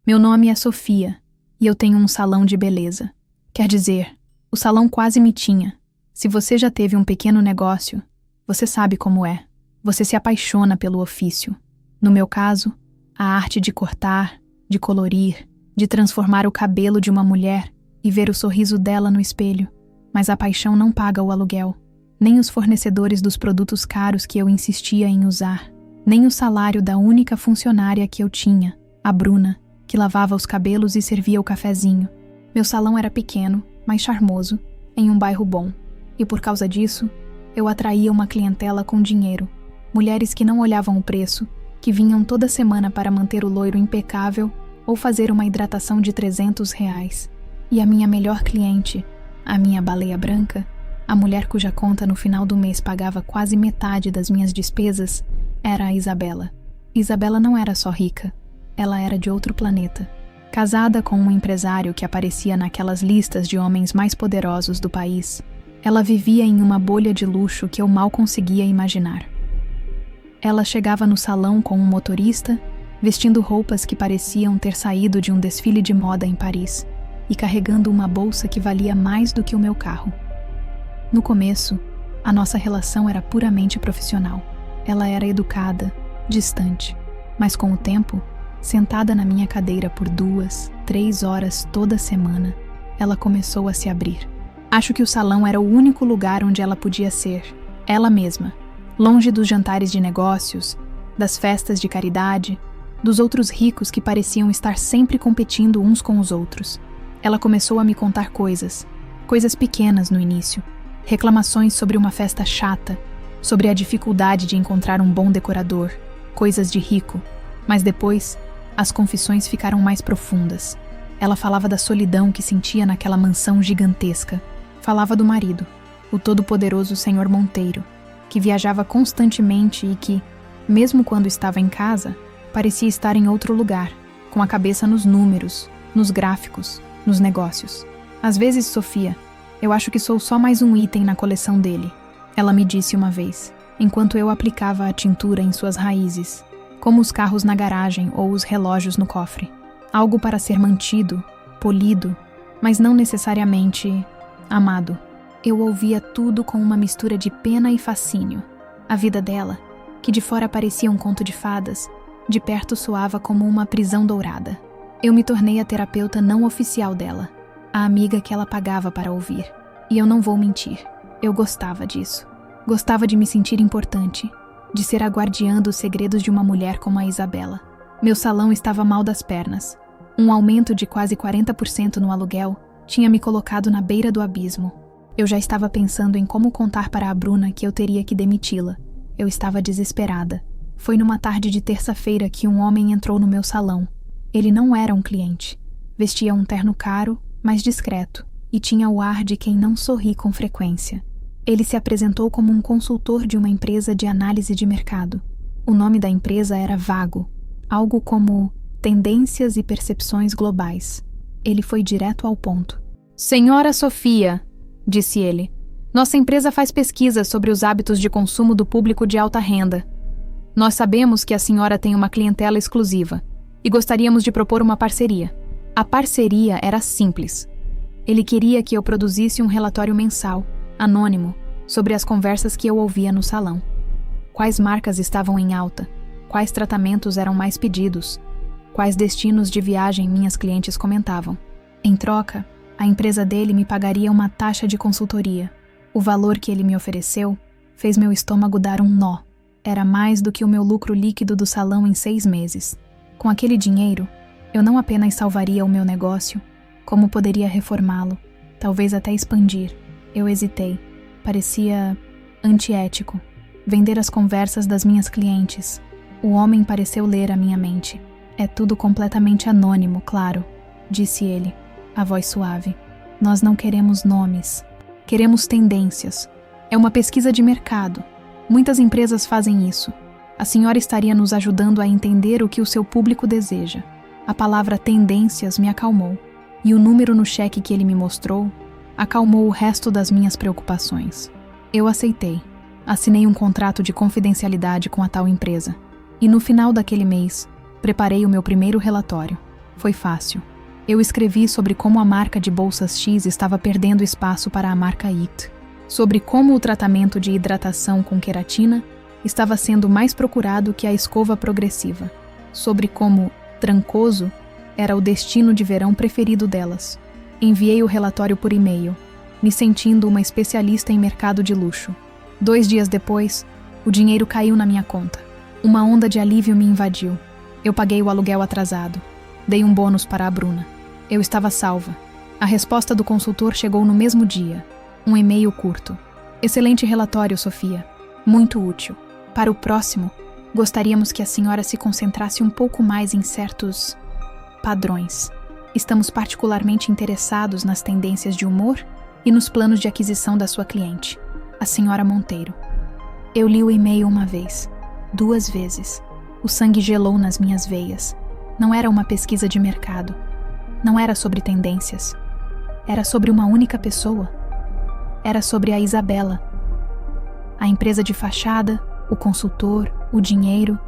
Meu nome é Sofia e eu tenho um salão de beleza. Quer dizer, o salão quase me tinha. Se você já teve um pequeno negócio, você sabe como é. Você se apaixona pelo ofício. No meu caso, a arte de cortar, de colorir, de transformar o cabelo de uma mulher e ver o sorriso dela no espelho. Mas a paixão não paga o aluguel, nem os fornecedores dos produtos caros que eu insistia em usar, nem o salário da única funcionária que eu tinha, a Bruna, que lavava os cabelos e servia o cafezinho. Meu salão era pequeno, mas charmoso, em um bairro bom. E por causa disso, eu atraía uma clientela com dinheiro. Mulheres que não olhavam o preço, que vinham toda semana para manter o loiro impecável ou fazer uma hidratação de R$300. E a minha melhor cliente, a minha baleia branca, a mulher cuja conta no final do mês pagava quase metade das minhas despesas, era a Isabela. Isabela não era só rica, ela era de outro planeta. Casada com um empresário que aparecia naquelas listas de homens mais poderosos do país, ela vivia em uma bolha de luxo que eu mal conseguia imaginar. Ela chegava no salão com um motorista, vestindo roupas que pareciam ter saído de um desfile de moda em Paris, e carregando uma bolsa que valia mais do que o meu carro. No começo, a nossa relação era puramente profissional. Ela era educada, distante, mas com o tempo, sentada na minha cadeira por 2, 3 horas toda semana, ela começou a se abrir. Acho que o salão era o único lugar onde ela podia ser, ela mesma, longe dos jantares de negócios, das festas de caridade, dos outros ricos que pareciam estar sempre competindo uns com os outros. Ela começou a me contar coisas pequenas no início, reclamações sobre uma festa chata, sobre a dificuldade de encontrar um bom decorador, coisas de rico, mas depois as confissões ficaram mais profundas. Ela falava da solidão que sentia naquela mansão gigantesca. Falava do marido, o todo-poderoso Sr. Monteiro, que viajava constantemente e que, mesmo quando estava em casa, parecia estar em outro lugar, com a cabeça nos números, nos gráficos, nos negócios. Às vezes, Sofia, eu acho que sou só mais um item na coleção dele, ela me disse uma vez, enquanto eu aplicava a tintura em suas raízes, como os carros na garagem ou os relógios no cofre. Algo para ser mantido, polido, mas não necessariamente amado. Eu ouvia tudo com uma mistura de pena e fascínio. A vida dela, que de fora parecia um conto de fadas, de perto soava como uma prisão dourada. Eu me tornei a terapeuta não oficial dela, a amiga que ela pagava para ouvir. E eu não vou mentir, eu gostava disso. Gostava de me sentir importante, de ser a guardiã dos segredos de uma mulher como a Isabela. Meu salão estava mal das pernas. Um aumento de quase 40% no aluguel tinha me colocado na beira do abismo. Eu já estava pensando em como contar para a Bruna que eu teria que demiti-la. Eu estava desesperada. Foi numa tarde de terça-feira que um homem entrou no meu salão. Ele não era um cliente. Vestia um terno caro, mas discreto, e tinha o ar de quem não sorri com frequência. Ele se apresentou como um consultor de uma empresa de análise de mercado. O nome da empresa era vago, algo como Tendências e Percepções Globais. Ele foi direto ao ponto. "Senhora Sofia", disse ele, "nossa empresa faz pesquisas sobre os hábitos de consumo do público de alta renda. Nós sabemos que a senhora tem uma clientela exclusiva e gostaríamos de propor uma parceria." A parceria era simples. Ele queria que eu produzisse um relatório mensal, anônimo, sobre as conversas que eu ouvia no salão. Quais marcas estavam em alta, quais tratamentos eram mais pedidos, quais destinos de viagem minhas clientes comentavam. Em troca, a empresa dele me pagaria uma taxa de consultoria. O valor que ele me ofereceu fez meu estômago dar um nó. Era mais do que o meu lucro líquido do salão em 6 meses. Com aquele dinheiro, eu não apenas salvaria o meu negócio, como poderia reformá-lo, talvez até expandir. Eu hesitei. Parecia antiético. Vender as conversas das minhas clientes. O homem pareceu ler a minha mente. "É tudo completamente anônimo, claro", disse ele, a voz suave. "Nós não queremos nomes. Queremos tendências. É uma pesquisa de mercado. Muitas empresas fazem isso. A senhora estaria nos ajudando a entender o que o seu público deseja." A palavra tendências me acalmou, e o número no cheque que ele me mostrou acalmou o resto das minhas preocupações. Eu aceitei. Assinei um contrato de confidencialidade com a tal empresa. E no final daquele mês, preparei o meu primeiro relatório. Foi fácil. Eu escrevi sobre como a marca de bolsas X estava perdendo espaço para a marca Y, sobre como o tratamento de hidratação com queratina estava sendo mais procurado que a escova progressiva, sobre como Trancoso era o destino de verão preferido delas. Enviei o relatório por e-mail, me sentindo uma especialista em mercado de luxo. 2 dias depois, o dinheiro caiu na minha conta. Uma onda de alívio me invadiu. Eu paguei o aluguel atrasado. Dei um bônus para a Bruna. Eu estava salva. A resposta do consultor chegou no mesmo dia. Um e-mail curto. Excelente relatório, Sofia. Muito útil. Para o próximo, gostaríamos que a senhora se concentrasse um pouco mais em certos padrões. Estamos particularmente interessados nas tendências de humor e nos planos de aquisição da sua cliente, a senhora Monteiro. Eu li o e-mail uma vez, 2 vezes. O sangue gelou nas minhas veias. Não era uma pesquisa de mercado. Não era sobre tendências. Era sobre uma única pessoa. Era sobre a Isabela. A empresa de fachada, o consultor, o dinheiro,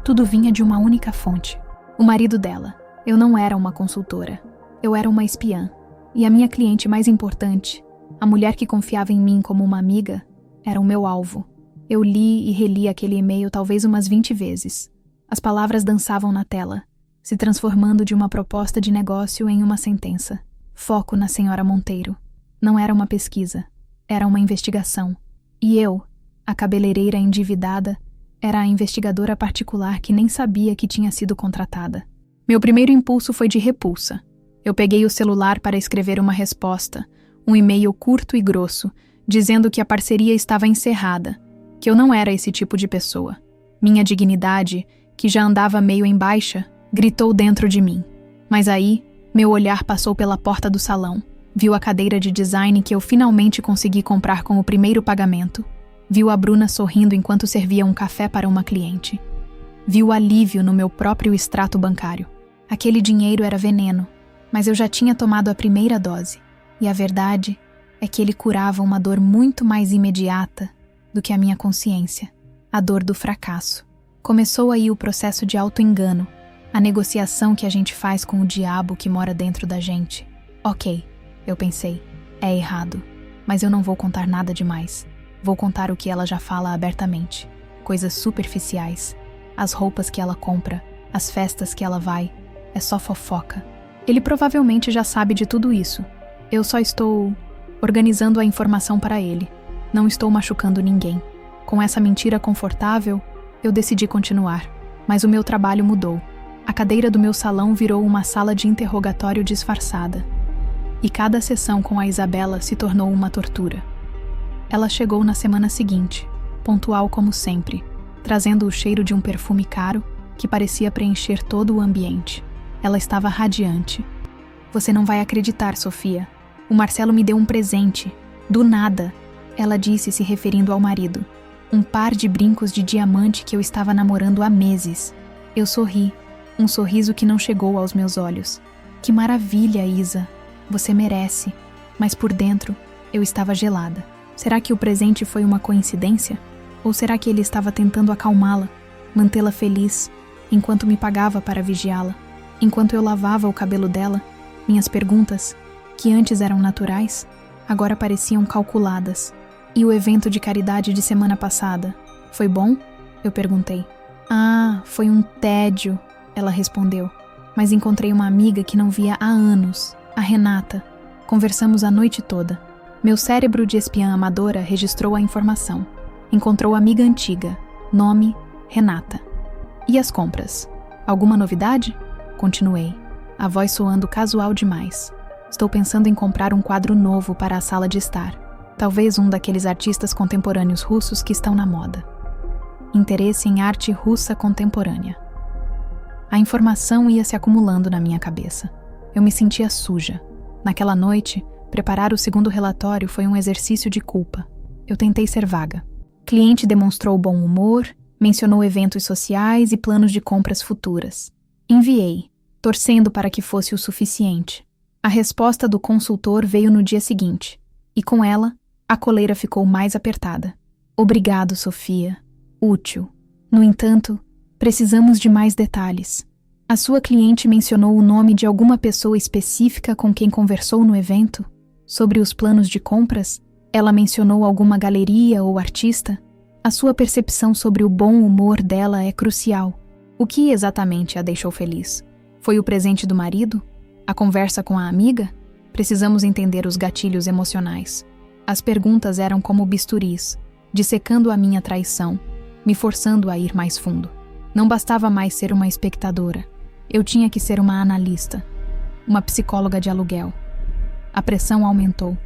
tudo vinha de uma única fonte. O marido dela. Eu não era uma consultora. Eu era uma espiã. E a minha cliente mais importante, a mulher que confiava em mim como uma amiga, era o meu alvo. Eu li e reli aquele e-mail talvez umas 20 vezes. As palavras dançavam na tela, se transformando de uma proposta de negócio em uma sentença. Foco na senhora Monteiro. Não era uma pesquisa. Era uma investigação. E eu, a cabeleireira endividada, era a investigadora particular que nem sabia que tinha sido contratada. Meu primeiro impulso foi de repulsa. Eu peguei o celular para escrever uma resposta, um e-mail curto e grosso, dizendo que a parceria estava encerrada, que eu não era esse tipo de pessoa. Minha dignidade, que já andava meio em baixa, gritou dentro de mim. Mas aí, meu olhar passou pela porta do salão, viu a cadeira de design que eu finalmente consegui comprar com o primeiro pagamento, viu a Bruna sorrindo enquanto servia um café para uma cliente. Viu alívio no meu próprio extrato bancário. Aquele dinheiro era veneno, mas eu já tinha tomado a primeira dose, e a verdade é que ele curava uma dor muito mais imediata do que a minha consciência, a dor do fracasso. Começou aí o processo de auto-engano, a negociação que a gente faz com o diabo que mora dentro da gente. Ok, eu pensei, é errado, mas eu não vou contar nada demais. Vou contar o que ela já fala abertamente, coisas superficiais, as roupas que ela compra, as festas que ela vai, é só fofoca. Ele provavelmente já sabe de tudo isso. Eu só estou organizando a informação para ele. Não estou machucando ninguém. Com essa mentira confortável, eu decidi continuar. Mas o meu trabalho mudou. A cadeira do meu salão virou uma sala de interrogatório disfarçada. E cada sessão com a Isabela se tornou uma tortura. Ela chegou na semana seguinte, pontual como sempre, trazendo o cheiro de um perfume caro que parecia preencher todo o ambiente. Ela estava radiante. Você não vai acreditar, Sofia. O Marcelo me deu um presente. Do nada, ela disse se referindo ao marido. Um par de brincos de diamante que eu estava namorando há meses. Eu sorri. Um sorriso que não chegou aos meus olhos. Que maravilha, Isa. Você merece. Mas por dentro, eu estava gelada. Será que o presente foi uma coincidência? Ou será que ele estava tentando acalmá-la, mantê-la feliz, enquanto me pagava para vigiá-la? Enquanto eu lavava o cabelo dela, minhas perguntas, que antes eram naturais, agora pareciam calculadas. E o evento de caridade de semana passada, foi bom? Eu perguntei. Ah, foi um tédio, ela respondeu. Mas encontrei uma amiga que não via há anos, a Renata. Conversamos a noite toda. Meu cérebro de espiã amadora registrou a informação. Encontrou amiga antiga, nome, Renata. E as compras? Alguma novidade? Continuei, a voz soando casual demais. Estou pensando em comprar um quadro novo para a sala de estar. Talvez um daqueles artistas contemporâneos russos que estão na moda. Interesse em arte russa contemporânea. A informação ia se acumulando na minha cabeça. Eu me sentia suja. Naquela noite, preparar o segundo relatório foi um exercício de culpa. Eu tentei ser vaga. Cliente demonstrou bom humor, mencionou eventos sociais e planos de compras futuras. Enviei, torcendo para que fosse o suficiente. A resposta do consultor veio no dia seguinte, e com ela, a coleira ficou mais apertada. Obrigado, Sofia. Útil. No entanto, precisamos de mais detalhes. A sua cliente mencionou o nome de alguma pessoa específica com quem conversou no evento? Sobre os planos de compras? Ela mencionou alguma galeria ou artista? A sua percepção sobre o bom humor dela é crucial. O que exatamente a deixou feliz? Foi o presente do marido? A conversa com a amiga? Precisamos entender os gatilhos emocionais. As perguntas eram como bisturis, dissecando a minha traição, me forçando a ir mais fundo. Não bastava mais ser uma espectadora. Eu tinha que ser uma analista, uma psicóloga de aluguel. A pressão aumentou.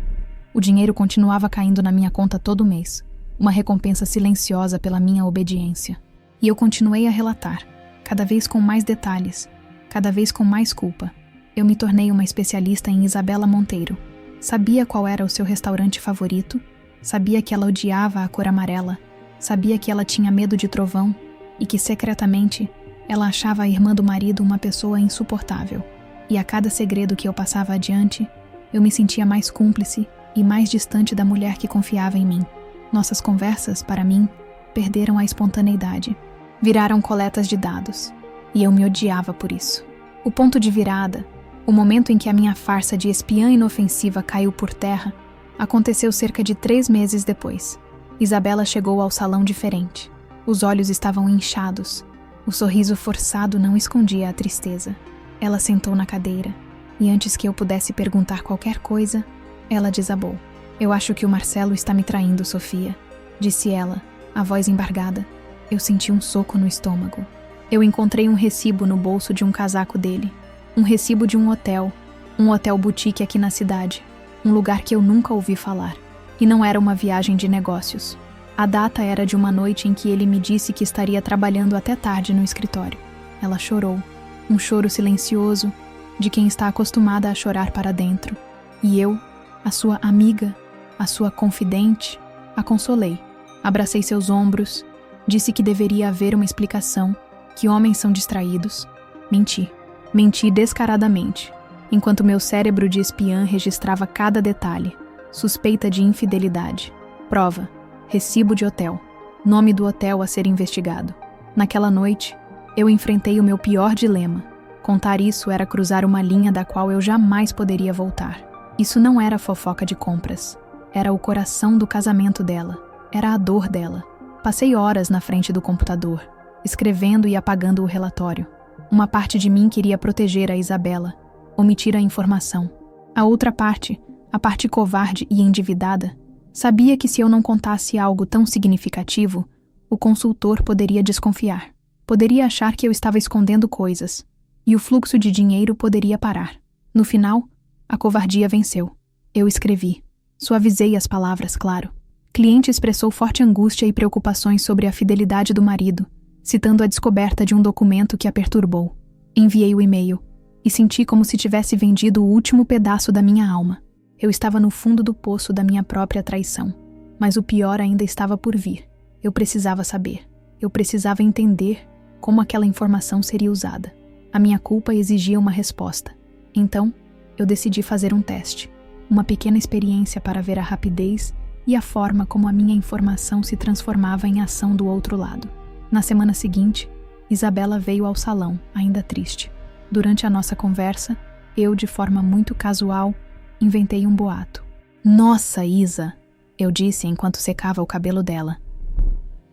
O dinheiro continuava caindo na minha conta todo mês, uma recompensa silenciosa pela minha obediência. E eu continuei a relatar, cada vez com mais detalhes, cada vez com mais culpa. Eu me tornei uma especialista em Isabela Monteiro. Sabia qual era o seu restaurante favorito, sabia que ela odiava a cor amarela, sabia que ela tinha medo de trovão e que, secretamente, ela achava a irmã do marido uma pessoa insuportável. E a cada segredo que eu passava adiante, eu me sentia mais cúmplice e mais distante da mulher que confiava em mim. Nossas conversas, para mim, perderam a espontaneidade. Viraram coletas de dados. E eu me odiava por isso. O ponto de virada, o momento em que a minha farsa de espiã inofensiva caiu por terra, aconteceu cerca de 3 meses depois. Isabela chegou ao salão diferente. Os olhos estavam inchados. O sorriso forçado não escondia a tristeza. Ela sentou na cadeira, e antes que eu pudesse perguntar qualquer coisa, ela desabou. Eu acho que o Marcelo está me traindo, Sofia, disse ela, a voz embargada. Eu senti um soco no estômago. Eu encontrei um recibo no bolso de um casaco dele. Um recibo de um hotel boutique aqui na cidade, um lugar que eu nunca ouvi falar. E não era uma viagem de negócios. A data era de uma noite em que ele me disse que estaria trabalhando até tarde no escritório. Ela chorou, um choro silencioso, de quem está acostumada a chorar para dentro. E eu, a sua amiga, a sua confidente, a consolei. Abracei seus ombros, disse que deveria haver uma explicação, que homens são distraídos. Menti. Menti descaradamente, enquanto meu cérebro de espiã registrava cada detalhe. Suspeita de infidelidade. Prova. Recibo de hotel. Nome do hotel a ser investigado. Naquela noite, eu enfrentei o meu pior dilema. Contar isso era cruzar uma linha da qual eu jamais poderia voltar. Isso não era fofoca de compras. Era o coração do casamento dela. Era a dor dela. Passei horas na frente do computador, escrevendo e apagando o relatório. Uma parte de mim queria proteger a Isabela, omitir a informação. A outra parte, a parte covarde e endividada, sabia que se eu não contasse algo tão significativo, o consultor poderia desconfiar. Poderia achar que eu estava escondendo coisas, e o fluxo de dinheiro poderia parar. No final, a covardia venceu. Eu escrevi. Suavizei as palavras, claro. Cliente expressou forte angústia e preocupações sobre a fidelidade do marido, citando a descoberta de um documento que a perturbou. Enviei o e-mail, e senti como se tivesse vendido o último pedaço da minha alma. Eu estava no fundo do poço da minha própria traição, mas o pior ainda estava por vir. Eu precisava saber. Eu precisava entender como aquela informação seria usada. A minha culpa exigia uma resposta. Então, eu decidi fazer um teste, uma pequena experiência para ver a rapidez e a forma como a minha informação se transformava em ação do outro lado. Na semana seguinte, Isabela veio ao salão, ainda triste. Durante a nossa conversa, eu, de forma muito casual, inventei um boato. Nossa, Isa, eu disse enquanto secava o cabelo dela.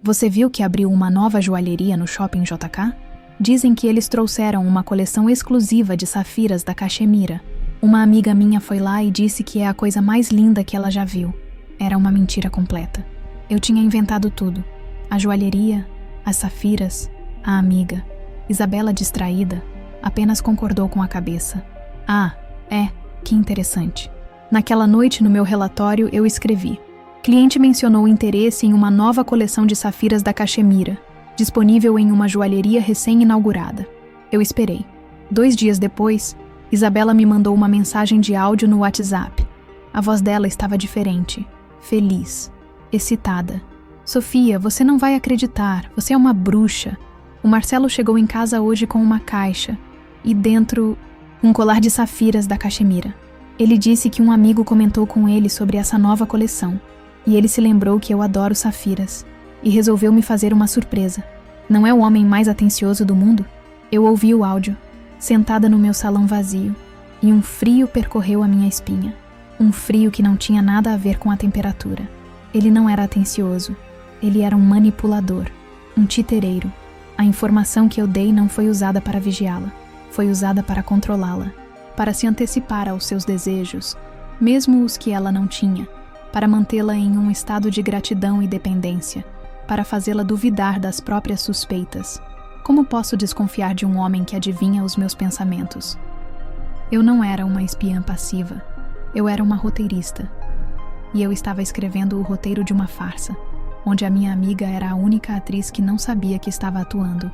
Você viu que abriu uma nova joalheria no Shopping JK? Dizem que eles trouxeram uma coleção exclusiva de safiras da Caxemira. Uma amiga minha foi lá e disse que é a coisa mais linda que ela já viu. Era uma mentira completa. Eu tinha inventado tudo. A joalheria, as safiras, a amiga. Isabela, distraída, apenas concordou com a cabeça. Ah, é, que interessante. Naquela noite, no meu relatório, eu escrevi. Cliente mencionou interesse em uma nova coleção de safiras da Caxemira, disponível em uma joalheria recém-inaugurada. Eu esperei. 2 dias depois, Isabela me mandou uma mensagem de áudio no WhatsApp. A voz dela estava diferente, feliz, excitada. Sofia, você não vai acreditar, você é uma bruxa. O Marcelo chegou em casa hoje com uma caixa, e dentro, um colar de safiras da Caxemira. Ele disse que um amigo comentou com ele sobre essa nova coleção, e ele se lembrou que eu adoro safiras, e resolveu me fazer uma surpresa. Não é o homem mais atencioso do mundo? Eu ouvi o áudio, sentada no meu salão vazio, e um frio percorreu a minha espinha. Um frio que não tinha nada a ver com a temperatura. Ele não era atencioso. Ele era um manipulador, um titereiro. A informação que eu dei não foi usada para vigiá-la. Foi usada para controlá-la, para se antecipar aos seus desejos, mesmo os que ela não tinha, para mantê-la em um estado de gratidão e dependência, para fazê-la duvidar das próprias suspeitas. Como posso desconfiar de um homem que adivinha os meus pensamentos? Eu não era uma espiã passiva. Eu era uma roteirista. E eu estava escrevendo o roteiro de uma farsa, onde a minha amiga era a única atriz que não sabia que estava atuando.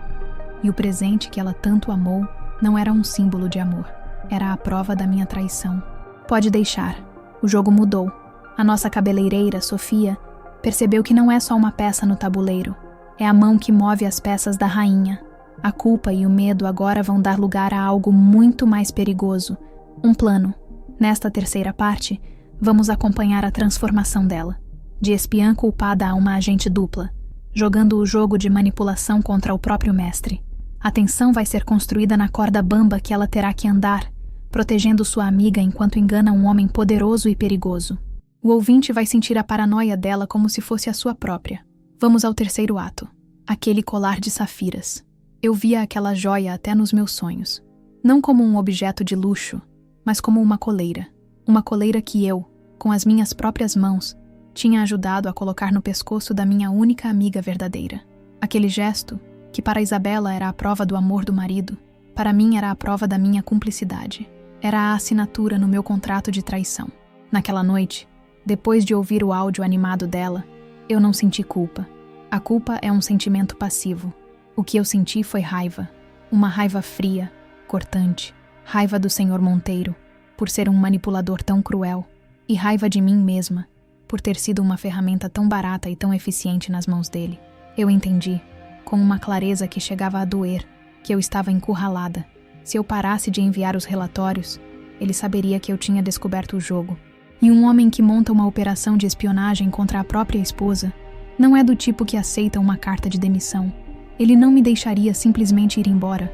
E o presente que ela tanto amou não era um símbolo de amor. Era a prova da minha traição. Pode deixar. O jogo mudou. A nossa cabeleireira, Sofia, percebeu que não é só uma peça no tabuleiro. É a mão que move as peças da rainha. A culpa e o medo agora vão dar lugar a algo muito mais perigoso. Um plano. Nesta terceira parte, vamos acompanhar a transformação dela. De espiã culpada a uma agente dupla, jogando o jogo de manipulação contra o próprio mestre. A tensão vai ser construída na corda bamba que ela terá que andar, protegendo sua amiga enquanto engana um homem poderoso e perigoso. O ouvinte vai sentir a paranoia dela como se fosse a sua própria. Vamos ao terceiro ato. Aquele colar de safiras. Eu via aquela joia até nos meus sonhos. Não como um objeto de luxo, mas como uma coleira. Uma coleira que eu, com as minhas próprias mãos, tinha ajudado a colocar no pescoço da minha única amiga verdadeira. Aquele gesto, que para Isabela era a prova do amor do marido, para mim era a prova da minha cumplicidade. Era a assinatura no meu contrato de traição. Naquela noite, depois de ouvir o áudio animado dela, eu não senti culpa. A culpa é um sentimento passivo. O que eu senti foi raiva. Uma raiva fria, cortante. Raiva do Sr. Monteiro, por ser um manipulador tão cruel. E raiva de mim mesma, por ter sido uma ferramenta tão barata e tão eficiente nas mãos dele. Eu entendi, com uma clareza que chegava a doer, que eu estava encurralada. Se eu parasse de enviar os relatórios, ele saberia que eu tinha descoberto o jogo. E um homem que monta uma operação de espionagem contra a própria esposa não é do tipo que aceita uma carta de demissão. Ele não me deixaria simplesmente ir embora.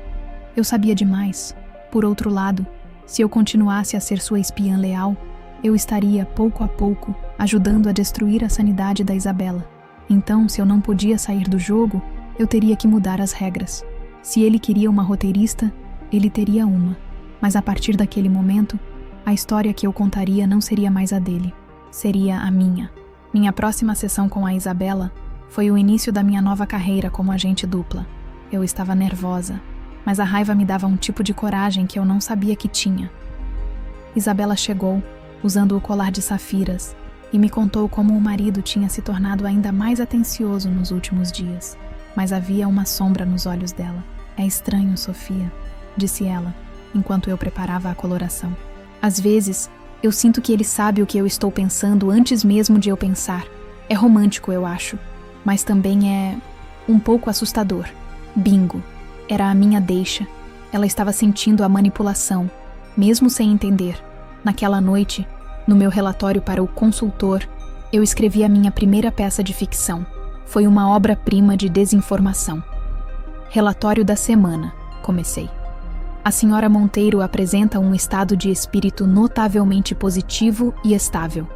Eu sabia demais. Por outro lado, se eu continuasse a ser sua espiã leal, eu estaria, pouco a pouco, ajudando a destruir a sanidade da Isabela. Então, se eu não podia sair do jogo, eu teria que mudar as regras. Se ele queria uma roteirista, ele teria uma. Mas a partir daquele momento, a história que eu contaria não seria mais a dele. Seria a minha. Minha próxima sessão com a Isabela foi o início da minha nova carreira como agente dupla. Eu estava nervosa, mas a raiva me dava um tipo de coragem que eu não sabia que tinha. Isabela chegou, usando o colar de safiras, e me contou como o marido tinha se tornado ainda mais atencioso nos últimos dias. Mas havia uma sombra nos olhos dela. É estranho, Sofia, disse ela, enquanto eu preparava a coloração. Às vezes, eu sinto que ele sabe o que eu estou pensando antes mesmo de eu pensar. É romântico, eu acho, mas também é um pouco assustador. Bingo. Era a minha deixa. Ela estava sentindo a manipulação, mesmo sem entender. Naquela noite, no meu relatório para o consultor, eu escrevi a minha primeira peça de ficção. Foi uma obra-prima de desinformação. Relatório da semana, comecei. A senhora Monteiro apresenta um estado de espírito notavelmente positivo e estável.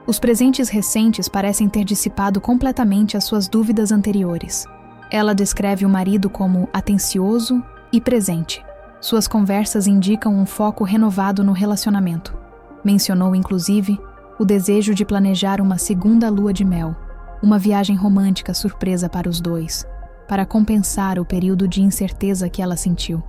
Os presentes recentes parecem ter dissipado completamente as suas dúvidas anteriores. Ela descreve o marido como atencioso e presente. Suas conversas indicam um foco renovado no relacionamento. Mencionou, inclusive, o desejo de planejar uma segunda lua de mel, uma viagem romântica surpresa para os dois, para compensar o período de incerteza que ela sentiu.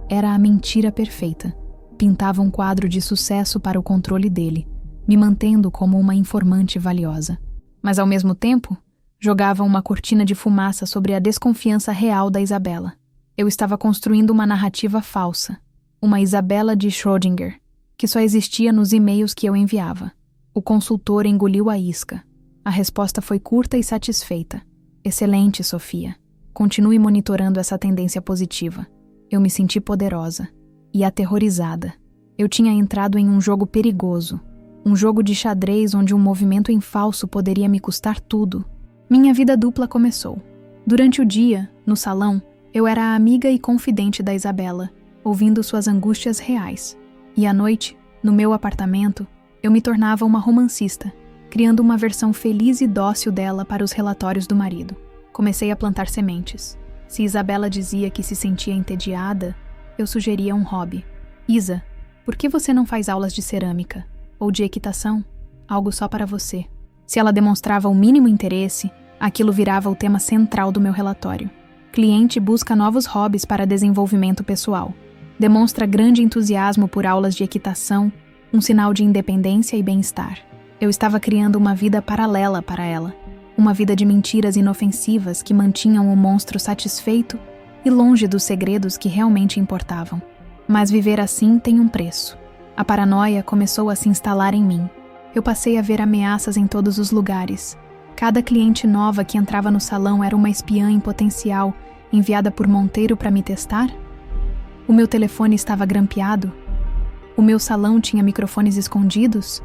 Era a mentira perfeita. Pintava um quadro de sucesso para o controle dele, me mantendo como uma informante valiosa. Mas, ao mesmo tempo, jogava uma cortina de fumaça sobre a desconfiança real da Isabela. Eu estava construindo uma narrativa falsa, uma Isabela de Schrödinger, que só existia nos e-mails que eu enviava. O consultor engoliu a isca. A resposta foi curta e satisfeita. Excelente, Sofia. Continue monitorando essa tendência positiva. Eu me senti poderosa e aterrorizada. Eu tinha entrado em um jogo perigoso, um jogo de xadrez onde um movimento em falso poderia me custar tudo. Minha vida dupla começou. Durante o dia, no salão, Eu era a amiga e confidente da Isabela, ouvindo suas angústias reais. E à noite, no meu apartamento, eu me tornava uma romancista, criando uma versão feliz e dócil dela para os relatórios do marido. Comecei a plantar sementes. Se Isabela dizia que se sentia entediada, eu sugeria um hobby. Isa, por que você não faz aulas de cerâmica? Ou de equitação? Algo só para você. Se ela demonstrava o mínimo interesse, aquilo virava o tema central do meu relatório. Cliente busca novos hobbies para desenvolvimento pessoal. Demonstra grande entusiasmo por aulas de equitação, um sinal de independência e bem-estar. Eu estava criando uma vida paralela para ela. Uma vida de mentiras inofensivas que mantinham o monstro satisfeito e longe dos segredos que realmente importavam. Mas viver assim tem um preço. A paranoia começou a se instalar em mim. Eu passei a ver ameaças em todos os lugares. Cada cliente nova que entrava no salão era uma espiã em potencial, enviada por Monteiro para me testar? O meu telefone estava grampeado? O meu salão tinha microfones escondidos?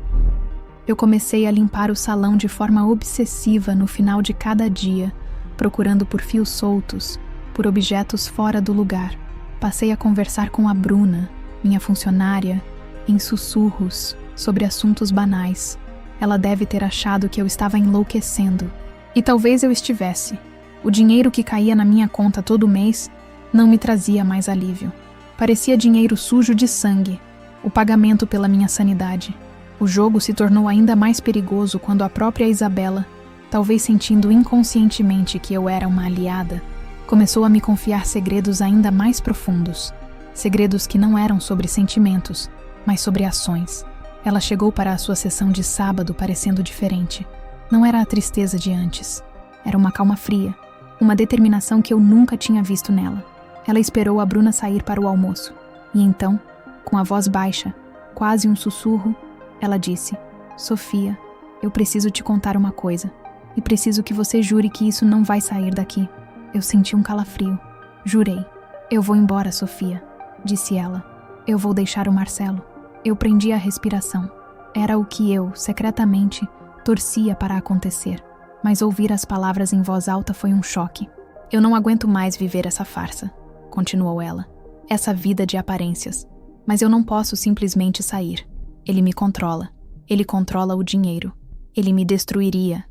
Eu comecei a limpar o salão de forma obsessiva no final de cada dia, procurando por fios soltos, por objetos fora do lugar. Passei a conversar com a Bruna, minha funcionária, em sussurros sobre assuntos banais. Ela deve ter achado que eu estava enlouquecendo. E talvez eu estivesse. O dinheiro que caía na minha conta todo mês não me trazia mais alívio. Parecia dinheiro sujo de sangue, o pagamento pela minha sanidade. O jogo se tornou ainda mais perigoso quando a própria Isabela, talvez sentindo inconscientemente que eu era uma aliada, começou a me confiar segredos ainda mais profundos. Segredos que não eram sobre sentimentos, mas sobre ações. Ela chegou para a sua sessão de sábado parecendo diferente. Não era a tristeza de antes. Era uma calma fria, uma determinação que eu nunca tinha visto nela. Ela esperou a Bruna sair para o almoço. E então, com a voz baixa, quase um sussurro, ela disse: Sofia, eu preciso te contar uma coisa. E preciso que você jure que isso não vai sair daqui. Eu senti um calafrio. Jurei. Eu vou embora, Sofia, disse ela. Eu vou deixar o Marcelo. Eu prendi a respiração. Era o que eu, secretamente, torcia para acontecer. Mas ouvir as palavras em voz alta foi um choque. Eu não aguento mais viver essa farsa, continuou ela. Essa vida de aparências. Mas eu não posso simplesmente sair. Ele me controla. Ele controla o dinheiro. Ele me destruiria.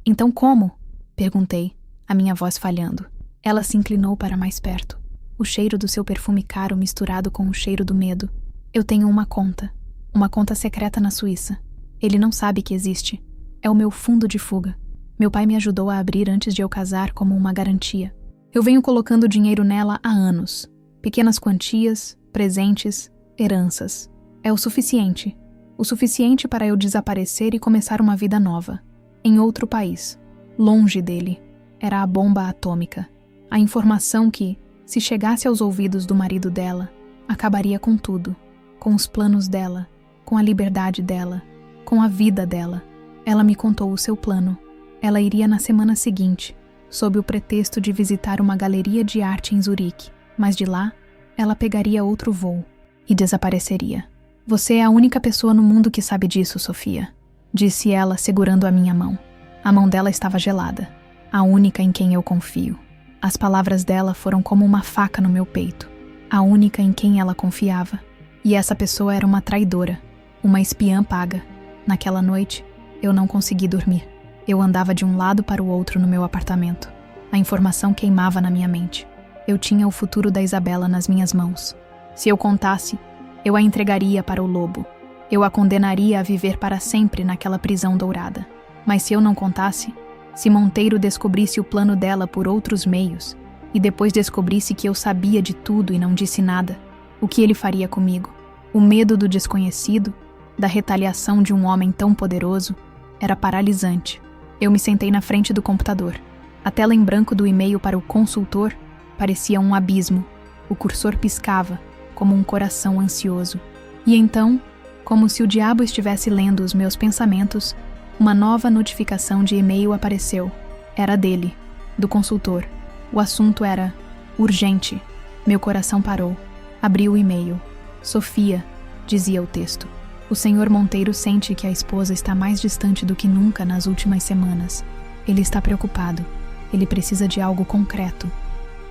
Então como? Perguntei, a minha voz falhando. Ela se inclinou para mais perto. O cheiro do seu perfume caro misturado com o cheiro do medo. Eu tenho uma conta secreta na Suíça. Ele não sabe que existe. É o meu fundo de fuga. Meu pai me ajudou a abrir antes de eu casar como uma garantia. Eu venho colocando dinheiro nela há anos. Pequenas quantias, presentes, heranças. É o suficiente. O suficiente para eu desaparecer e começar uma vida nova. Em outro país. Longe dele. Era a bomba atômica. A informação que, se chegasse aos ouvidos do marido dela, acabaria com tudo. Com os planos dela, com a liberdade dela, com a vida dela. Ela me contou o seu plano. Ela iria na semana seguinte, sob o pretexto de visitar uma galeria de arte em Zurique, mas de lá, ela pegaria outro voo e desapareceria. Você é a única pessoa no mundo que sabe disso, Sofia, disse ela segurando a minha mão. A mão dela estava gelada, a única em quem eu confio. As palavras dela foram como uma faca no meu peito, a única em quem ela confiava. E essa pessoa era uma traidora, uma espiã paga. Naquela noite, eu não consegui dormir. Eu andava de um lado para o outro no meu apartamento. A informação queimava na minha mente. Eu tinha o futuro da Isabela nas minhas mãos. Se eu contasse, eu a entregaria para o lobo. Eu a condenaria a viver para sempre naquela prisão dourada. Mas se eu não contasse, se Monteiro descobrisse o plano dela por outros meios, e depois descobrisse que eu sabia de tudo e não disse nada, o que ele faria comigo? O medo do desconhecido, da retaliação de um homem tão poderoso, era paralisante. Eu me sentei na frente do computador. A tela em branco do e-mail para o consultor parecia um abismo. O cursor piscava, como um coração ansioso. E então, como se o diabo estivesse lendo os meus pensamentos, uma nova notificação de e-mail apareceu. Era dele, do consultor. O assunto era urgente. Meu coração parou. Abri o e-mail. Sofia, dizia o texto. O senhor Monteiro sente que a esposa está mais distante do que nunca nas últimas semanas. Ele está preocupado. Ele precisa de algo concreto.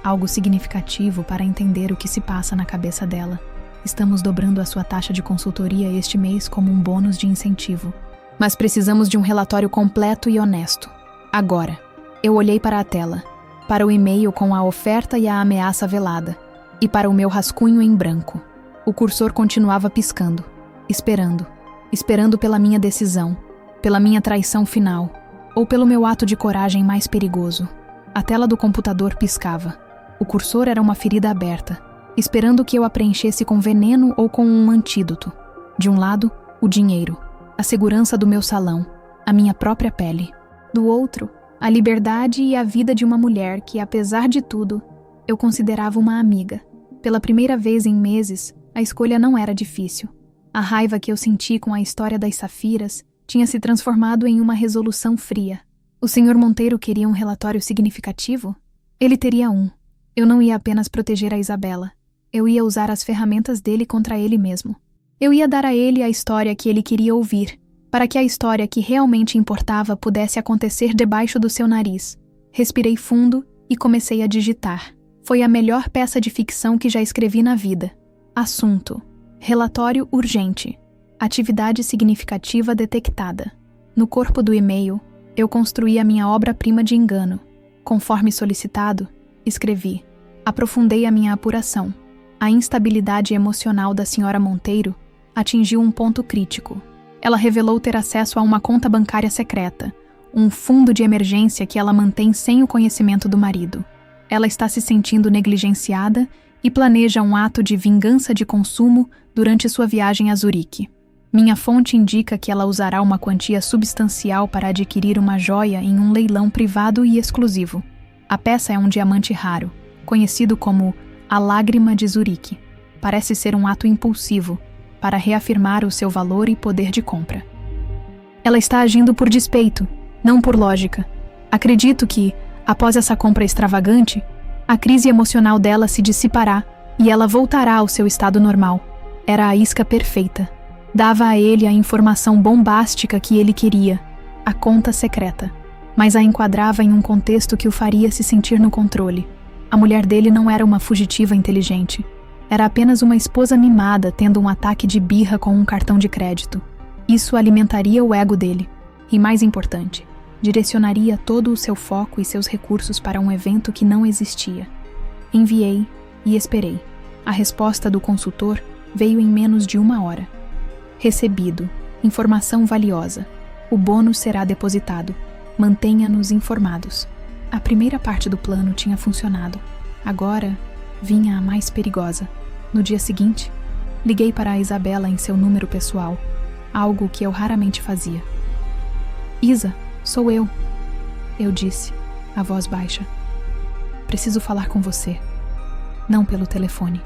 algo significativo para entender o que se passa na cabeça dela. Estamos dobrando a sua taxa de consultoria este mês como um bônus de incentivo. Mas precisamos de um relatório completo e honesto. Agora. Eu olhei para a tela, para o e-mail com a oferta e a ameaça velada, e para o meu rascunho em branco. O cursor continuava piscando, esperando pela minha decisão, pela minha traição final, ou pelo meu ato de coragem mais perigoso. A tela do computador piscava. O cursor era uma ferida aberta, esperando que eu a preenchesse com veneno ou com um antídoto. De um lado, o dinheiro, a segurança do meu salão, a minha própria pele. Do outro, a liberdade e a vida de uma mulher que, apesar de tudo, eu considerava uma amiga. Pela primeira vez em meses, a escolha não era difícil. A raiva que eu senti com a história das safiras tinha se transformado em uma resolução fria. O Sr. Monteiro queria um relatório significativo? Ele teria um. Eu não ia apenas proteger a Isabela. Eu ia usar as ferramentas dele contra ele mesmo. Eu ia dar a ele a história que ele queria ouvir, para que a história que realmente importava pudesse acontecer debaixo do seu nariz. Respirei fundo e comecei a digitar. Foi a melhor peça de ficção que já escrevi na vida. Assunto: relatório urgente. Atividade significativa detectada. No corpo do e-mail, eu construí a minha obra-prima de engano. Conforme solicitado, escrevi: aprofundei a minha apuração. A instabilidade emocional da Sra. Monteiro atingiu um ponto crítico. Ela revelou ter acesso a uma conta bancária secreta, um fundo de emergência que ela mantém sem o conhecimento do marido. Ela está se sentindo negligenciada e planeja um ato de vingança de consumo durante sua viagem a Zurique. Minha fonte indica que ela usará uma quantia substancial para adquirir uma joia em um leilão privado e exclusivo. A peça é um diamante raro, conhecido como a Lágrima de Zurique. Parece ser um ato impulsivo, para reafirmar o seu valor e poder de compra. Ela está agindo por despeito, não por lógica. Acredito que, após essa compra extravagante, a crise emocional dela se dissipará e ela voltará ao seu estado normal. Era a isca perfeita. Dava a ele a informação bombástica que ele queria, a conta secreta, mas a enquadrava em um contexto que o faria se sentir no controle. A mulher dele não era uma fugitiva inteligente. Era apenas uma esposa mimada tendo um ataque de birra com um cartão de crédito. Isso alimentaria o ego dele. E mais importante, direcionaria todo o seu foco e seus recursos para um evento que não existia. Enviei e esperei. A resposta do consultor veio em menos de 1 hora. Recebido. Informação valiosa. O bônus será depositado. Mantenha-nos informados. A primeira parte do plano tinha funcionado. Agora vinha a mais perigosa. No dia seguinte, liguei para a Isabela em seu número pessoal, algo que eu raramente fazia. Isa, sou eu disse, a voz baixa. Preciso falar com você. Não pelo telefone.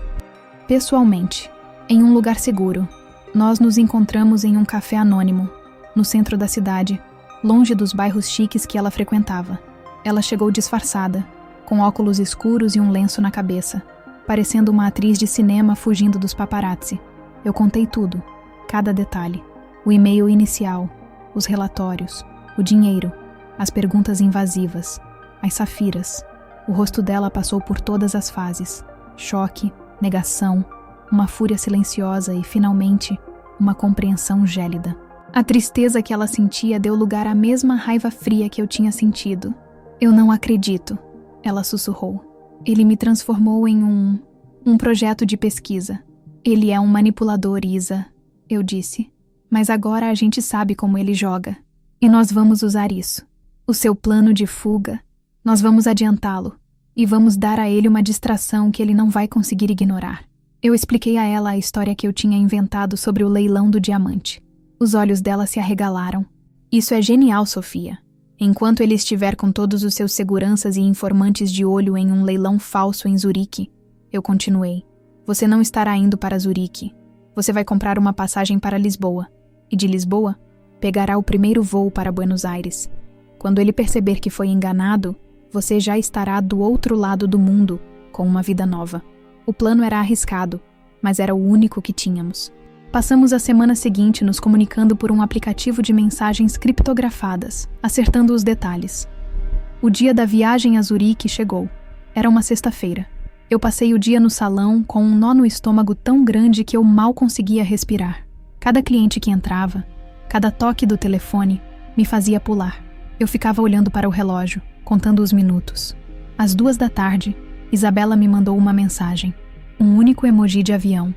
Pessoalmente, em um lugar seguro. Nós nos encontramos em um café anônimo, no centro da cidade, longe dos bairros chiques que ela frequentava. Ela chegou disfarçada, com óculos escuros e um lenço na cabeça, parecendo uma atriz de cinema fugindo dos paparazzi. Eu contei tudo, cada detalhe. O e-mail inicial, os relatórios, o dinheiro, as perguntas invasivas, as safiras. O rosto dela passou por todas as fases. Choque, negação, uma fúria silenciosa e, finalmente, uma compreensão gélida. A tristeza que ela sentia deu lugar à mesma raiva fria que eu tinha sentido. Eu não acredito, ela sussurrou. Ele me transformou em um projeto de pesquisa. Ele é um manipulador, Isa, eu disse. Mas agora a gente sabe como ele joga. E nós vamos usar isso. O seu plano de fuga, nós vamos adiantá-lo. E vamos dar a ele uma distração que ele não vai conseguir ignorar. Eu expliquei a ela a história que eu tinha inventado sobre o leilão do diamante. Os olhos dela se arregalaram. Isso é genial, Sofia. Enquanto ele estiver com todos os seus seguranças e informantes de olho em um leilão falso em Zurique, eu continuei. Você não estará indo para Zurique. Você vai comprar uma passagem para Lisboa. E de Lisboa, pegará o primeiro voo para Buenos Aires. Quando ele perceber que foi enganado, você já estará do outro lado do mundo, com uma vida nova. O plano era arriscado, mas era o único que tínhamos. Passamos a semana seguinte nos comunicando por um aplicativo de mensagens criptografadas, acertando os detalhes. O dia da viagem a Zurique chegou. Era uma sexta-feira. Eu passei o dia no salão com um nó no estômago tão grande que eu mal conseguia respirar. Cada cliente que entrava, cada toque do telefone, me fazia pular. Eu ficava olhando para o relógio, contando os minutos. Às 2 da tarde, Isabela me mandou uma mensagem. Um único emoji de avião.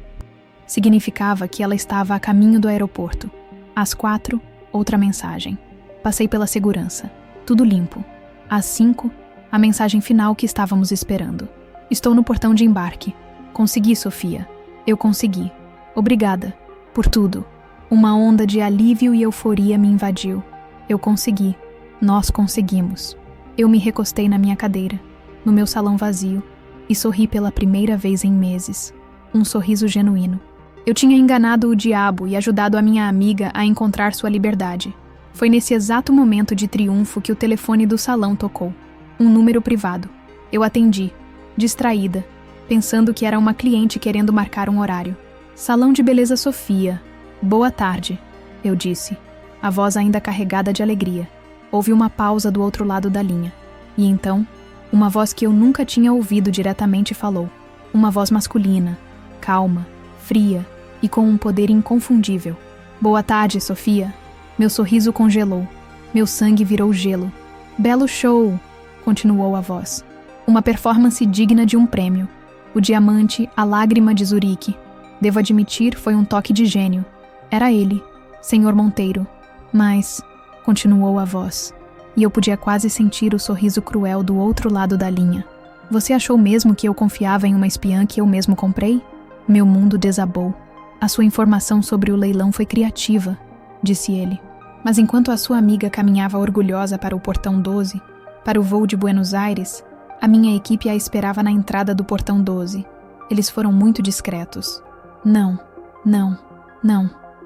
Significava que ela estava a caminho do aeroporto. Às 4, outra mensagem. Passei pela segurança. Tudo limpo. Às 5, a mensagem final que estávamos esperando. Estou no portão de embarque. Consegui, Sofia. Eu consegui. Obrigada. Por tudo. Uma onda de alívio e euforia me invadiu. Eu consegui. Nós conseguimos. Eu me recostei na minha cadeira, no meu salão vazio, e sorri pela primeira vez em meses. Um sorriso genuíno. Eu tinha enganado o diabo e ajudado a minha amiga a encontrar sua liberdade. Foi nesse exato momento de triunfo que o telefone do salão tocou. Um número privado. Eu atendi, distraída, pensando que era uma cliente querendo marcar um horário. Salão de beleza Sofia. Boa tarde, eu disse, a voz ainda carregada de alegria. Houve uma pausa do outro lado da linha. E então, uma voz que eu nunca tinha ouvido diretamente falou. Uma voz masculina, calma, fria e com um poder inconfundível. Boa tarde, Sofia. Meu sorriso congelou. Meu sangue virou gelo. Belo show, continuou a voz. Uma performance digna de um prêmio. O diamante, a lágrima de Zurique. Devo admitir, foi um toque de gênio. Era ele, Senhor Monteiro. Mas, continuou a voz, e eu podia quase sentir o sorriso cruel do outro lado da linha. Você achou mesmo que eu confiava em uma espiã que eu mesmo comprei? Meu mundo desabou. A sua informação sobre o leilão foi criativa, disse ele. Mas enquanto a sua amiga caminhava orgulhosa para o portão 12, para o voo de Buenos Aires, a minha equipe a esperava na entrada do portão 12. Eles foram muito discretos. Não.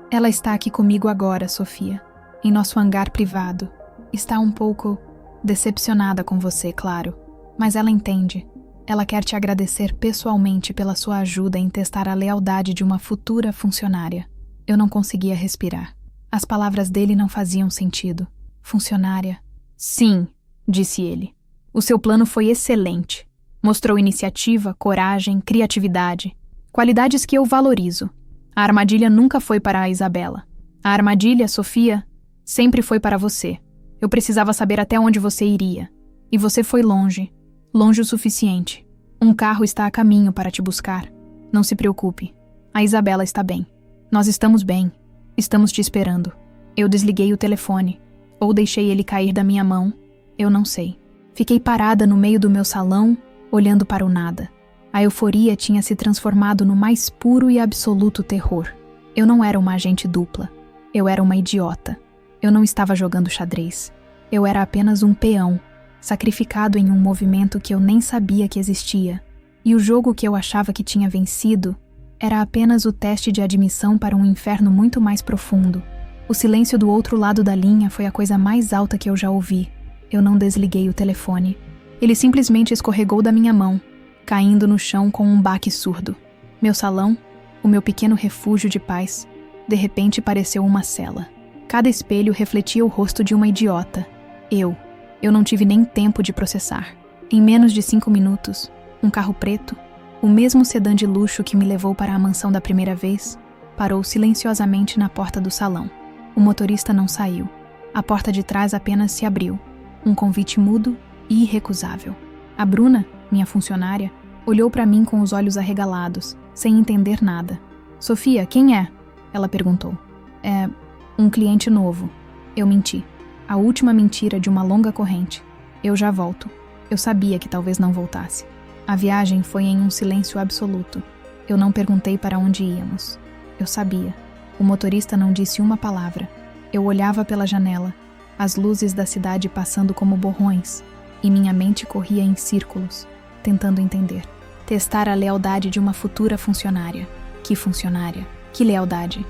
Ela está aqui comigo agora, Sofia. Em nosso hangar privado. Está um pouco decepcionada com você, claro. Mas ela entende. Ela quer te agradecer pessoalmente pela sua ajuda em testar a lealdade de uma futura funcionária. Eu não conseguia respirar. As palavras dele não faziam sentido. Funcionária? Sim, disse ele. O seu plano foi excelente. Mostrou iniciativa, coragem, criatividade. Qualidades que eu valorizo. A armadilha nunca foi para a Isabela. A armadilha, Sofia, sempre foi para você. Eu precisava saber até onde você iria. E você foi longe. Longe o suficiente. Um carro está a caminho para te buscar. Não se preocupe. A Isabela está bem. Nós estamos bem. Estamos te esperando. Eu desliguei o telefone. Ou deixei ele cair da minha mão. Eu não sei. Fiquei parada no meio do meu salão, olhando para o nada. A euforia tinha se transformado no mais puro e absoluto terror. Eu não era uma agente dupla. Eu era uma idiota. Eu não estava jogando xadrez. Eu era apenas um peão, sacrificado em um movimento que eu nem sabia que existia. E o jogo que eu achava que tinha vencido era apenas o teste de admissão para um inferno muito mais profundo. O silêncio do outro lado da linha foi a coisa mais alta que eu já ouvi. Eu não desliguei o telefone. Ele simplesmente escorregou da minha mão, caindo no chão com um baque surdo. Meu salão, o meu pequeno refúgio de paz, de repente pareceu uma cela. Cada espelho refletia o rosto de uma idiota. Eu não tive nem tempo de processar. Em menos de 5 minutos, um carro preto, o mesmo sedã de luxo que me levou para a mansão da primeira vez, parou silenciosamente na porta do salão. O motorista não saiu. A porta de trás apenas se abriu. Um convite mudo e irrecusável. A Bruna, minha funcionária, olhou para mim com os olhos arregalados, sem entender nada. Sofia, quem é? Ela perguntou. É um cliente novo. Eu menti. A última mentira de uma longa corrente. Eu já volto. Eu sabia que talvez não voltasse. A viagem foi em um silêncio absoluto. Eu não perguntei para onde íamos. Eu sabia. O motorista não disse uma palavra. Eu olhava pela janela, as luzes da cidade passando como borrões, e minha mente corria em círculos, tentando entender. Testar a lealdade de uma futura funcionária. Que funcionária? Que lealdade?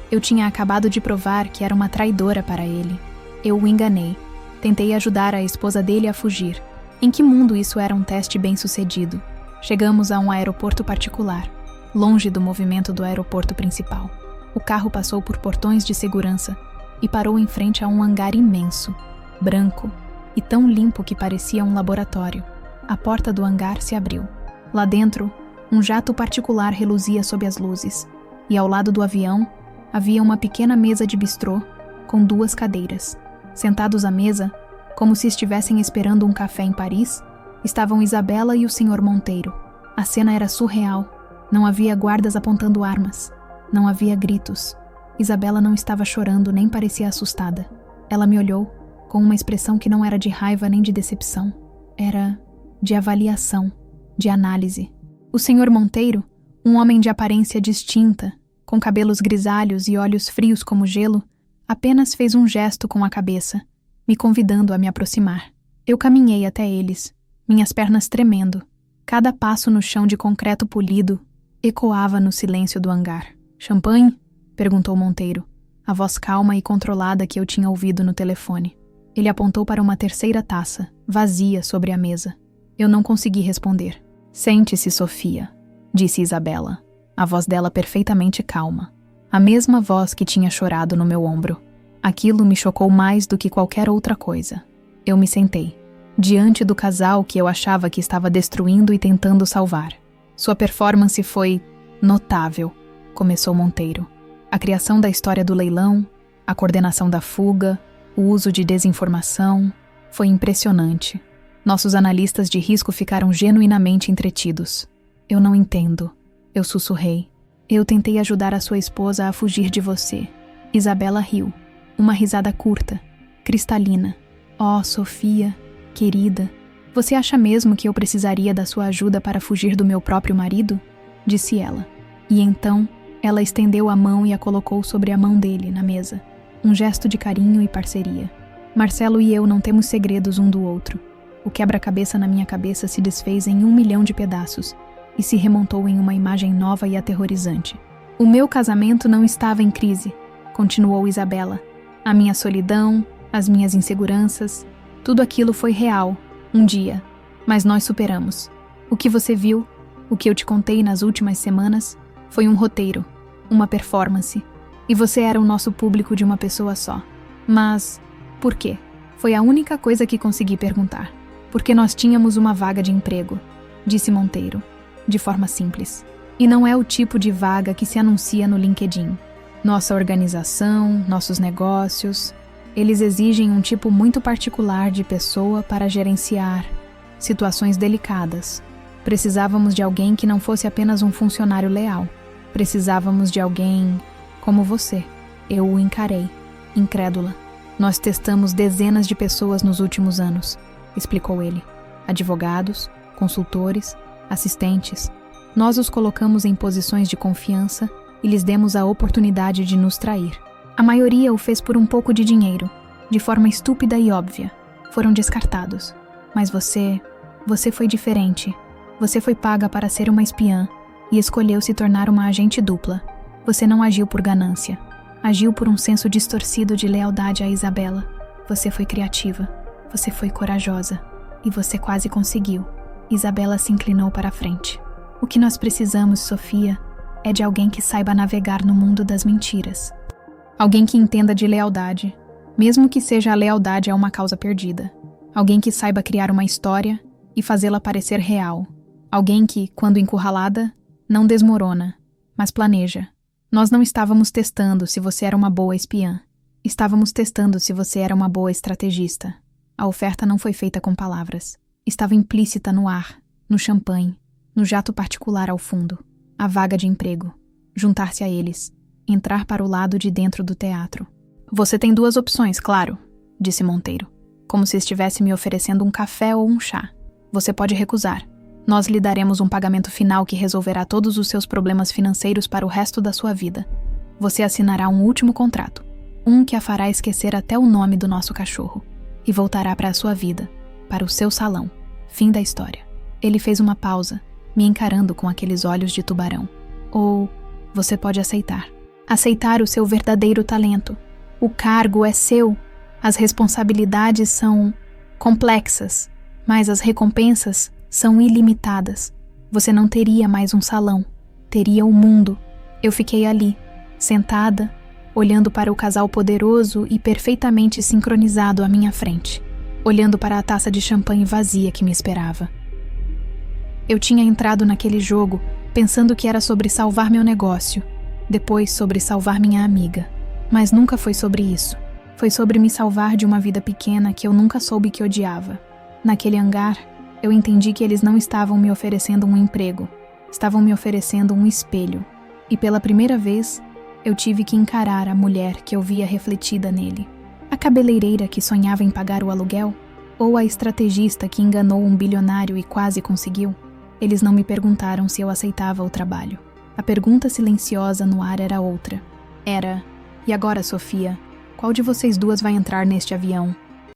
Eu tinha acabado de provar que era uma traidora para ele. Eu o enganei. Tentei ajudar a esposa dele a fugir. Em que mundo isso era um teste bem-sucedido? Chegamos a um aeroporto particular, longe do movimento do aeroporto principal. O carro passou por portões de segurança e parou em frente a um hangar imenso, branco e tão limpo que parecia um laboratório. a porta do hangar se abriu. Lá dentro, um jato particular reluzia sob as luzes, e ao lado do avião havia uma pequena mesa de bistrô com 2 cadeiras. Sentados à mesa, como se estivessem esperando um café em Paris, estavam Isabela e o Sr. Monteiro. A cena era surreal. Não havia guardas apontando armas. Não havia gritos. Isabela não estava chorando nem parecia assustada. Ela me olhou com uma expressão que não era de raiva nem de decepção. Era de avaliação, de análise. O Sr. Monteiro, um homem de aparência distinta, com cabelos grisalhos e olhos frios como gelo, apenas fez um gesto com a cabeça, me convidando a me aproximar. Eu caminhei até eles, minhas pernas tremendo. Cada passo no chão de concreto polido ecoava no silêncio do hangar. "Champanhe?" perguntou Monteiro, a voz calma e controlada que eu tinha ouvido no telefone. Ele apontou para uma terceira taça, vazia sobre a mesa. Eu não consegui responder. "Sente-se, Sofia", disse Isabela, a voz dela perfeitamente calma. A mesma voz que tinha chorado no meu ombro. Aquilo me chocou mais do que qualquer outra coisa. Eu me sentei, diante do casal que eu achava que estava destruindo e tentando salvar. "Sua performance foi notável", começou Monteiro. "A criação da história do leilão, a coordenação da fuga, o uso de desinformação, foi impressionante. Nossos analistas de risco ficaram genuinamente entretidos." "Eu não entendo", eu sussurrei. "Eu tentei ajudar a sua esposa a fugir de você." Isabela riu. Uma risada curta, cristalina. "Oh, Sofia, querida, você acha mesmo que eu precisaria da sua ajuda para fugir do meu próprio marido?" disse ela. E então, ela estendeu a mão e a colocou sobre a mão dele, na mesa. Um gesto de carinho e parceria. Marcelo e eu não temos segredos um do outro. O quebra-cabeça na minha cabeça se desfez em 1 milhão de pedaços e se remontou em uma imagem nova e aterrorizante. "O meu casamento não estava em crise", continuou Isabela. "A minha solidão, as minhas inseguranças, tudo aquilo foi real, um dia, mas nós superamos. O que você viu, o que eu te contei nas últimas semanas, foi um roteiro, uma performance, e você era o nosso público de uma pessoa só. Mas, por quê?" Foi a única coisa que consegui perguntar. "Porque nós tínhamos uma vaga de emprego", disse Monteiro, de forma simples. "E não é o tipo de vaga que se anuncia no LinkedIn. Nossa organização, nossos negócios, eles exigem um tipo muito particular de pessoa para gerenciar situações delicadas. Precisávamos de alguém que não fosse apenas um funcionário leal. Precisávamos de alguém como você." Eu o encarei, incrédula. "Nós testamos dezenas de pessoas nos últimos anos", explicou ele. "Advogados, consultores, assistentes. Nós os colocamos em posições de confiança e lhes demos a oportunidade de nos trair. A maioria o fez por um pouco de dinheiro, de forma estúpida e óbvia. Foram descartados. Mas você foi diferente. Você foi paga para ser uma espiã e escolheu se tornar uma agente dupla. Você não agiu por ganância. Agiu por um senso distorcido de lealdade a Isabela. Você foi criativa. Você foi corajosa. E você quase conseguiu." Isabela se inclinou para a frente. "O que nós precisamos, Sofia, é de alguém que saiba navegar no mundo das mentiras. Alguém que entenda de lealdade, mesmo que seja a lealdade a uma causa perdida. Alguém que saiba criar uma história e fazê-la parecer real. Alguém que, quando encurralada, não desmorona, mas planeja. Nós não estávamos testando se você era uma boa espiã. Estávamos testando se você era uma boa estrategista. A oferta não foi feita com palavras. Estava implícita no ar, no champanhe, no jato particular ao fundo. A vaga de emprego. Juntar-se a eles. Entrar para o lado de dentro do teatro. "Você tem 2 opções, claro", disse Monteiro, como se estivesse me oferecendo um café ou um chá. "Você pode recusar. Nós lhe daremos um pagamento final que resolverá todos os seus problemas financeiros para o resto da sua vida. Você assinará um último contrato, um que a fará esquecer até o nome do nosso cachorro, e voltará para a sua vida, para o seu salão. Fim da história." Ele fez uma pausa, me encarando com aqueles olhos de tubarão. "Ou você pode aceitar. Aceitar o seu verdadeiro talento. O cargo é seu. As responsabilidades são complexas, mas as recompensas são ilimitadas. Você não teria mais um salão. Teria o mundo." Eu fiquei ali, sentada, olhando para o casal poderoso e perfeitamente sincronizado à minha frente, olhando para a taça de champanhe vazia que me esperava. Eu tinha entrado naquele jogo pensando que era sobre salvar meu negócio, depois sobre salvar minha amiga. Mas nunca foi sobre isso. Foi sobre me salvar de uma vida pequena que eu nunca soube que odiava. Naquele hangar, eu entendi que eles não estavam me oferecendo um emprego, estavam me oferecendo um espelho. E pela primeira vez, eu tive que encarar a mulher que eu via refletida nele. A cabeleireira que sonhava em pagar o aluguel? Ou a estrategista que enganou um bilionário e quase conseguiu? Eles não me perguntaram se eu aceitava o trabalho. A pergunta silenciosa no ar era outra. Era: e agora, Sofia? Qual de vocês duas vai entrar neste avião?